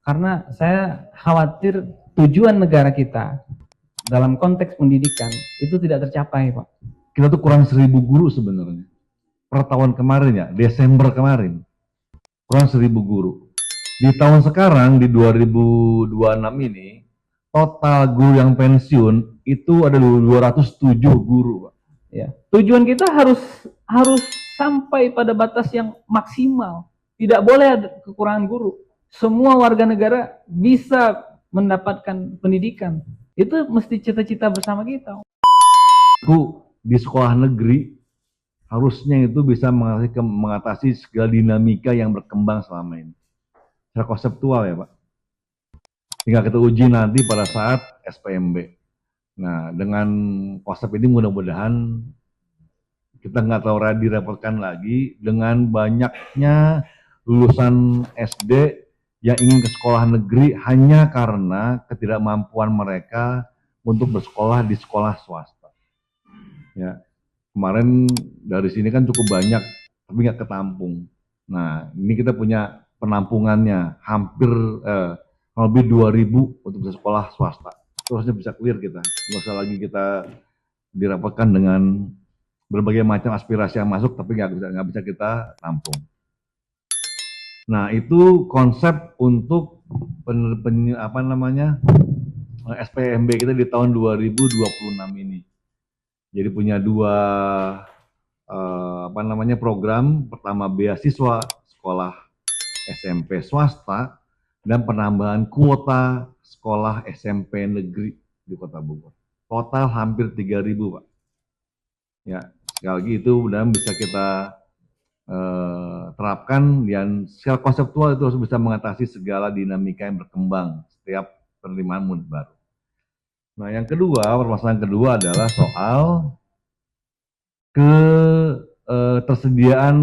Karena saya khawatir tujuan negara kita dalam konteks pendidikan itu tidak tercapai, Pak. Kita tuh kurang 1.000 guru sebenarnya. Per tahun kemarin ya, Desember kemarin, kurang 1.000 guru. Di tahun sekarang, di 2026 ini, total guru yang pensiun itu ada 207 guru, Pak. Ya. Tujuan kita harus sampai pada batas yang maksimal. Tidak boleh ada kekurangan guru. Semua warga negara bisa mendapatkan pendidikan. Itu mesti cita-cita bersama kita. Di sekolah negeri harusnya itu bisa mengatasi segala dinamika yang berkembang selama ini. Secara konseptual ya Pak. Tinggal kita uji nanti pada saat SPMB. Nah, dengan konsep ini mudah-mudahan kita nggak terlalu direpotkan lagi dengan banyaknya lulusan SD yang ingin ke sekolah negeri hanya karena ketidakmampuan mereka untuk bersekolah di sekolah swasta. Ya, kemarin dari sini kan cukup banyak, tapi nggak ketampung. Nah, ini kita punya penampungannya hampir lebih 2.000 untuk bisa sekolah swasta. Itu harusnya bisa clear kita. Nggak usah lagi kita direpotkan dengan berbagai macam aspirasi yang masuk, tapi nggak bisa kita tampung. Nah, itu konsep untuk SPMB kita di tahun 2026 ini. Jadi punya dua program. Pertama beasiswa sekolah SMP swasta dan penambahan kuota sekolah SMP negeri di Kota Bogor. Total hampir 3.000, Pak. Ya, sekali lagi itu mudah-mudahan bisa kita terapkan dan secara konseptual itu harus bisa mengatasi segala dinamika yang berkembang setiap penerimaan murid baru. Nah, yang kedua, permasalahan kedua adalah soal ketersediaan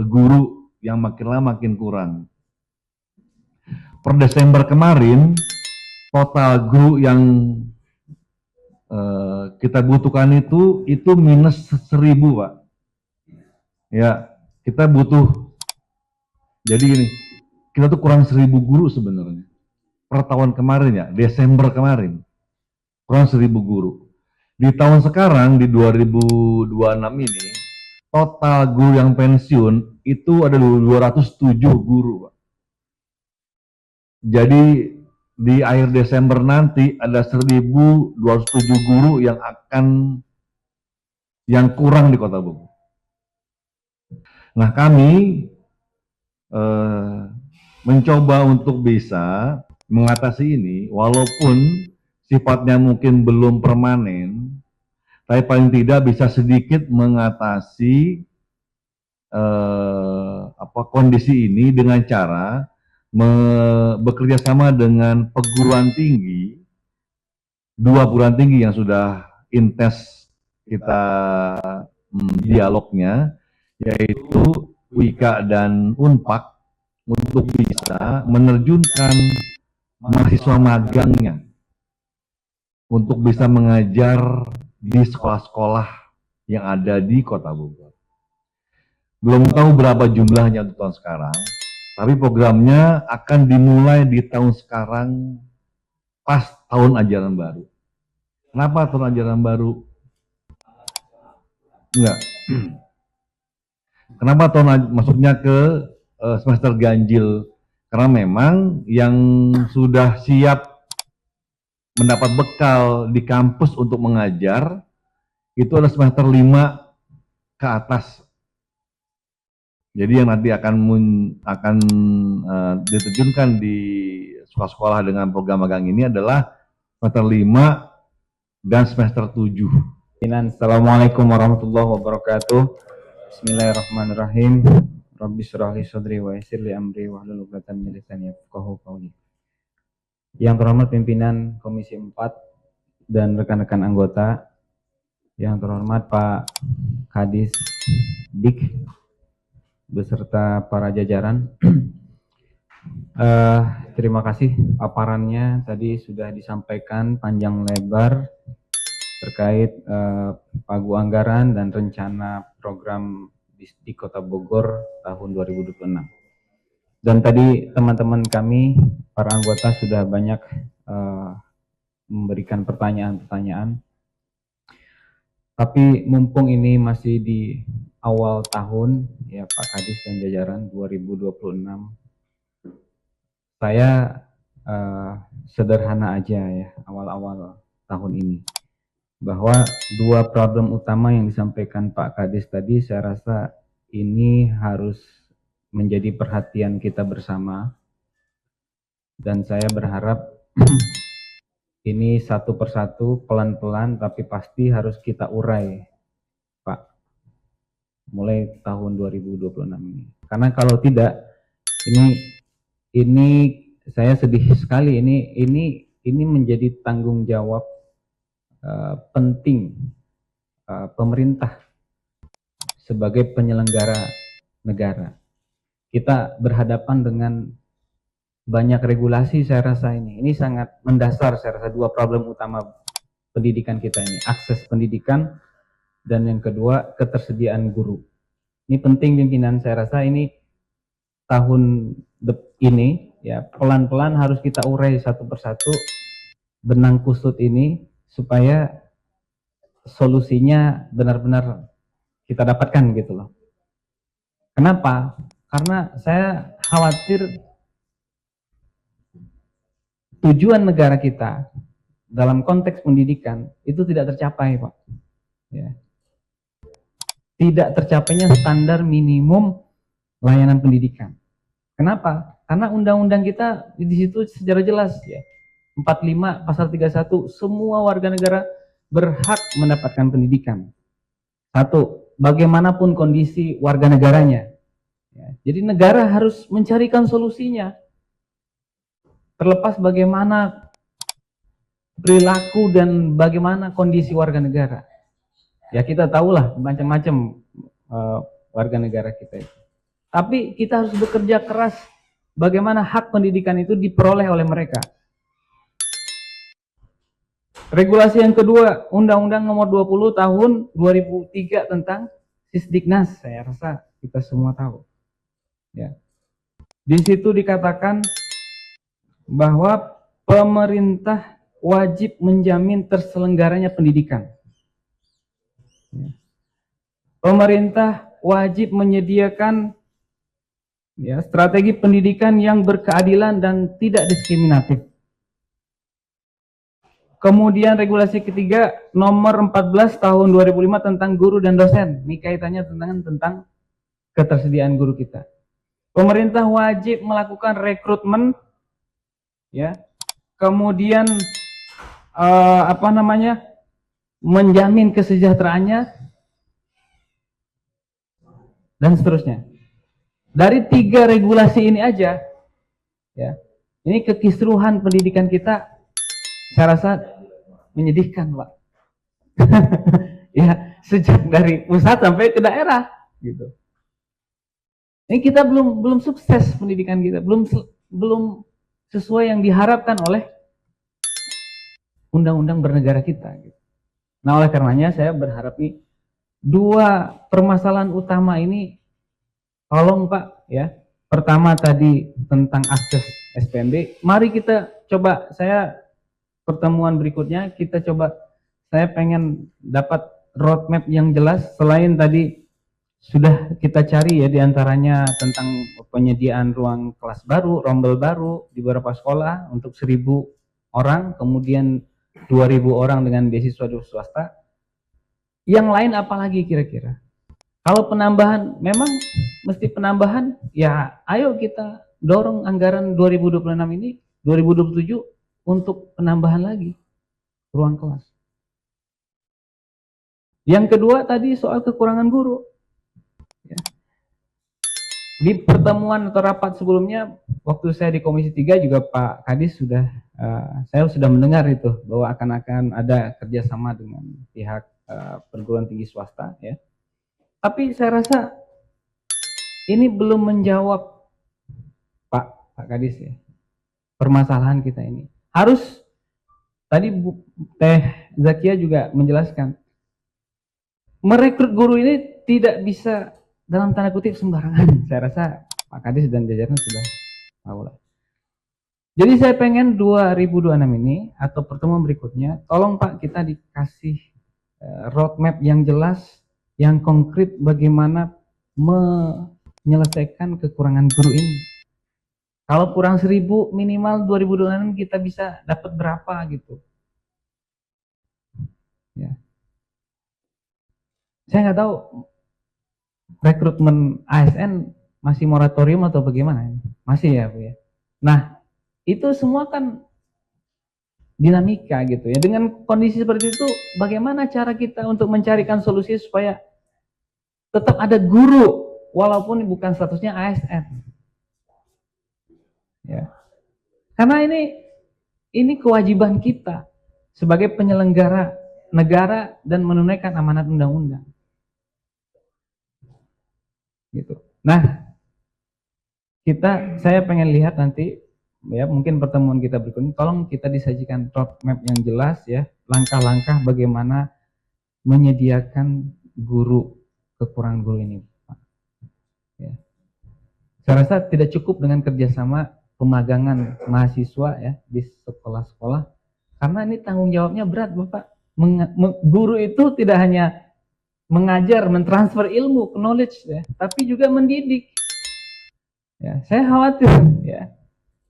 guru yang makin lama makin kurang. Per Desember kemarin, total guru yang kita butuhkan itu minus 1.000, Pak. Ya, kita butuh, jadi gini, kita tuh kurang 1.000 guru sebenarnya. Per tahun kemarin ya, Desember kemarin, kurang 1.000 guru. Di tahun sekarang, di 2026 ini, total guru yang pensiun itu ada 207 guru, Pak. Jadi di akhir Desember nanti ada 1.207 guru yang kurang di Kota Bogor. Nah, kami mencoba untuk bisa mengatasi ini, walaupun sifatnya mungkin belum permanen, tapi paling tidak bisa sedikit mengatasi kondisi ini dengan cara bekerja sama dengan perguruan tinggi, dua perguruan tinggi yang sudah intens kita dialognya, yaitu WIKA dan UNPAK, untuk bisa menerjunkan mahasiswa magangnya untuk bisa mengajar di sekolah-sekolah yang ada di Kota Bogor. Belum tahu berapa jumlahnya untuk tahun sekarang, tapi programnya akan dimulai di tahun sekarang pas tahun ajaran baru. Kenapa tahun ajaran baru? Enggak. Kenapa masuknya ke semester ganjil? Karena memang yang sudah siap mendapat bekal di kampus untuk mengajar itu adalah semester 5 ke atas. Jadi yang nanti akan diterjunkan di sekolah-sekolah dengan program magang ini adalah semester 5 dan semester 7. Assalamualaikum warahmatullahi wabarakatuh. Bismillahirrahmanirrahim. Rabbi shrah li sadri wa yassir li amri wahlul 'uqdatam min lisani yafqahu qawli. Yang terhormat pimpinan Komisi 4 dan rekan-rekan anggota, yang terhormat Pak Kadis Dik beserta para jajaran. Terima kasih paparannya tadi sudah disampaikan panjang lebar terkait pagu anggaran dan rencana program di Kota Bogor tahun 2026. Dan tadi teman-teman kami para anggota sudah banyak memberikan pertanyaan-pertanyaan. Tapi mumpung ini masih di awal tahun, ya Pak Kadis dan jajaran 2026, saya sederhana aja ya awal-awal tahun ini. Bahwa dua problem utama yang disampaikan Pak Kadis tadi, saya rasa ini harus menjadi perhatian kita bersama. Dan saya berharap ini satu persatu, pelan-pelan, tapi pasti harus kita urai, Pak, mulai tahun 2026 ini. Karena kalau tidak, ini saya sedih sekali. Ini menjadi tanggung jawab penting pemerintah sebagai penyelenggara negara. Kita berhadapan dengan banyak regulasi, saya rasa ini sangat mendasar. Saya rasa dua problem utama pendidikan kita ini, akses pendidikan, dan yang kedua ketersediaan guru. Ini penting pimpinan, saya rasa ini tahun ini ya pelan-pelan harus kita urai satu persatu benang kusut ini supaya solusinya benar-benar kita dapatkan gitu loh. Kenapa? Karena saya khawatir tujuan negara kita dalam konteks pendidikan itu tidak tercapai, Pak. Ya. Tidak tercapainya standar minimum layanan pendidikan. Kenapa? Karena undang-undang kita di situ secara jelas ya. 45 pasal 31, semua warga negara berhak mendapatkan pendidikan. Satu, bagaimanapun kondisi warga negaranya. Ya, jadi negara harus mencarikan solusinya. Terlepas bagaimana perilaku dan bagaimana kondisi warga negara. Ya kita tahulah macam-macam warga negara kita itu. Tapi kita harus bekerja keras bagaimana hak pendidikan itu diperoleh oleh mereka. Regulasi yang kedua, Undang-Undang Nomor 20 Tahun 2003 tentang Sisdiknas, saya rasa kita semua tahu. Ya. Di situ dikatakan bahwa pemerintah wajib menjamin terselenggaranya pendidikan. Pemerintah wajib menyediakan ya, strategi pendidikan yang berkeadilan dan tidak diskriminatif. Kemudian regulasi ketiga nomor 14 tahun 2005 tentang guru dan dosen. Ini kaitannya tentang ketersediaan guru kita. Pemerintah wajib melakukan rekrutmen ya. Kemudian menjamin kesejahteraannya dan seterusnya. Dari 3 regulasi ini aja ya. Ini kekisruhan pendidikan kita saya rasa menyedihkan, Pak. Ya, sejak dari pusat sampai ke daerah gitu. Ini kita belum sukses pendidikan kita, belum sesuai yang diharapkan oleh undang-undang bernegara kita gitu. Nah, oleh karenanya saya berharap nih 2 permasalahan utama ini tolong Pak ya. Pertama tadi tentang akses SPMB, mari kita coba, pertemuan berikutnya kita coba, saya pengen dapat roadmap yang jelas. Selain tadi sudah kita cari ya diantaranya tentang penyediaan ruang kelas baru, rombel baru di beberapa sekolah untuk 1.000 orang, kemudian 2.000 orang dengan beasiswa di swasta. Yang lain apalagi kira-kira? Kalau penambahan, memang mesti penambahan, ya ayo kita dorong anggaran 2026 ini, 2027 untuk penambahan lagi ruang kelas. Yang kedua tadi soal kekurangan guru. Ya. Di pertemuan atau rapat sebelumnya, waktu saya di Komisi 3 juga Pak Kadis saya sudah mendengar itu bahwa akan ada kerjasama dengan pihak perguruan tinggi swasta ya. Tapi saya rasa ini belum menjawab Pak Kadis ya, permasalahan kita ini. Harus tadi Teh Zakia juga menjelaskan, merekrut guru ini tidak bisa dalam tanda kutip sembarangan. Saya rasa Pak Kadis dan jajaran sudah tahu lah. Jadi saya pengen 2026 ini atau pertemuan berikutnya, tolong Pak kita dikasih roadmap yang jelas, yang konkret bagaimana menyelesaikan kekurangan guru ini. Kalau kurang 1000 minimal 2026 kita bisa dapat berapa gitu. Ya. Saya nggak tahu rekrutmen ASN masih moratorium atau bagaimana? Masih ya Bu ya. Nah itu semua kan dinamika gitu ya. Dengan kondisi seperti itu, bagaimana cara kita untuk mencarikan solusi supaya tetap ada guru walaupun bukan statusnya ASN. Ya. Karena ini kewajiban kita sebagai penyelenggara negara dan menunaikan amanat undang-undang. Gitu. Nah, saya pengen lihat nanti ya mungkin pertemuan kita berikutnya tolong kita disajikan roadmap yang jelas ya, langkah-langkah bagaimana menyediakan guru kekurangan guru ini Pak. Ya. Saya rasa tidak cukup dengan kerjasama pemagangan mahasiswa ya di sekolah-sekolah karena ini tanggung jawabnya berat Bapak. Guru itu tidak hanya mengajar, mentransfer ilmu, knowledge ya, tapi juga mendidik. Ya, saya khawatir ya.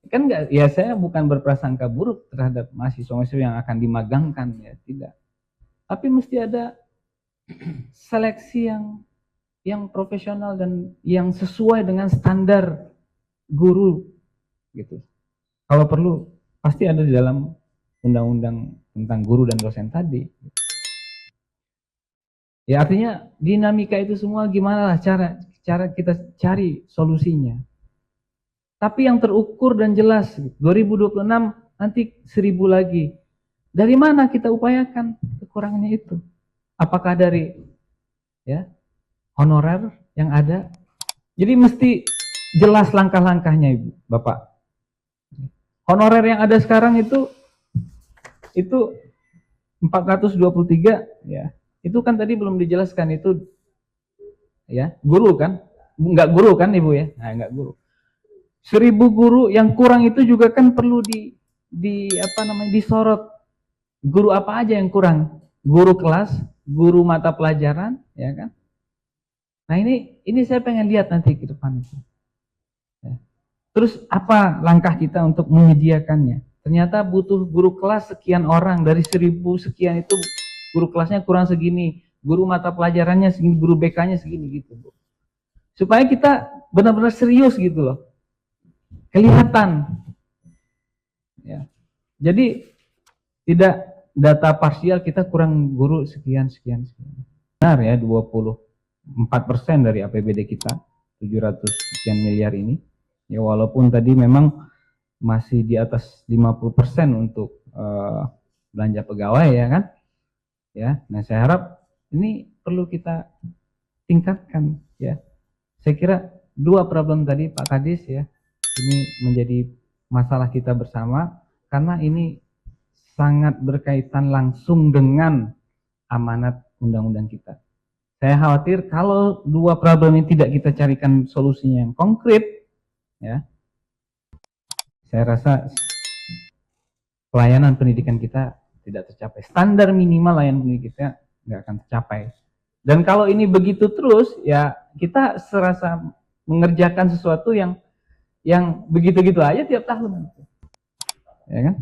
Kan enggak, ya saya bukan berprasangka buruk terhadap mahasiswa-mahasiswa yang akan dimagangkan ya, tidak. Tapi mesti ada seleksi yang profesional dan yang sesuai dengan standar guru gitu. Kalau perlu pasti ada di dalam undang-undang tentang guru dan dosen tadi. Ya artinya dinamika itu semua gimana lah cara kita cari solusinya. Tapi yang terukur dan jelas 2026 nanti 1000 lagi. Dari mana kita upayakan kekurangannya itu? Apakah dari ya honorer yang ada? Jadi mesti jelas langkah-langkahnya Ibu, Bapak. Honorer yang ada sekarang itu 423 ya. Itu kan tadi belum dijelaskan itu ya, guru kan? Enggak guru kan Ibu ya? Nah, enggak guru. 1000 guru yang kurang itu juga kan perlu disorot. Guru apa aja yang kurang? Guru kelas, guru mata pelajaran, ya kan? Nah, ini saya pengen lihat nanti ke depan itu. Ya. Terus apa langkah kita untuk menyediakannya? Ternyata butuh guru kelas sekian orang, dari 1000 sekian itu guru kelasnya kurang segini, guru mata pelajarannya segini, guru BK-nya segini gitu, Bu. Supaya kita benar-benar serius gitu loh. Kelihatan. Ya. Jadi tidak data parsial kita kurang guru sekian. Benar ya, 24% dari APBD kita, 700 sekian miliar ini. Ya walaupun tadi memang masih di atas 50% untuk belanja pegawai ya kan. Ya, nah saya harap ini perlu kita tingkatkan ya. Saya kira dua problem tadi Pak Kadis ya, ini menjadi masalah kita bersama karena ini sangat berkaitan langsung dengan amanat undang-undang kita. Saya khawatir kalau dua problem ini tidak kita carikan solusinya yang konkret, ya, saya rasa pelayanan pendidikan kita tidak tercapai. Standar minimal layanan pendidikan kita nggak akan tercapai. Dan kalau ini begitu terus, ya kita serasa mengerjakan sesuatu yang begitu-gitu aja tiap tahun, ya kan?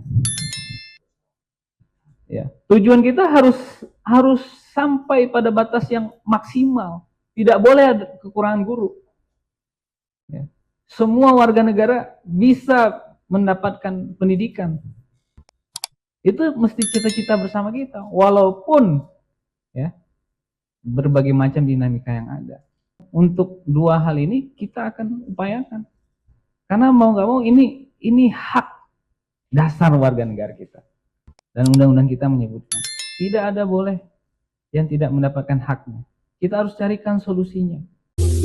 Ya, tujuan kita harus sampai pada batas yang maksimal. Tidak boleh ada kekurangan guru. Ya. Semua warga negara bisa mendapatkan pendidikan. Itu mesti cita-cita bersama kita, walaupun ya berbagai macam dinamika yang ada. Untuk dua hal ini kita akan upayakan. Karena mau nggak mau ini hak dasar warga negara kita. Dan undang-undang kita menyebutkan tidak ada boleh yang tidak mendapatkan haknya. Kita harus carikan solusinya.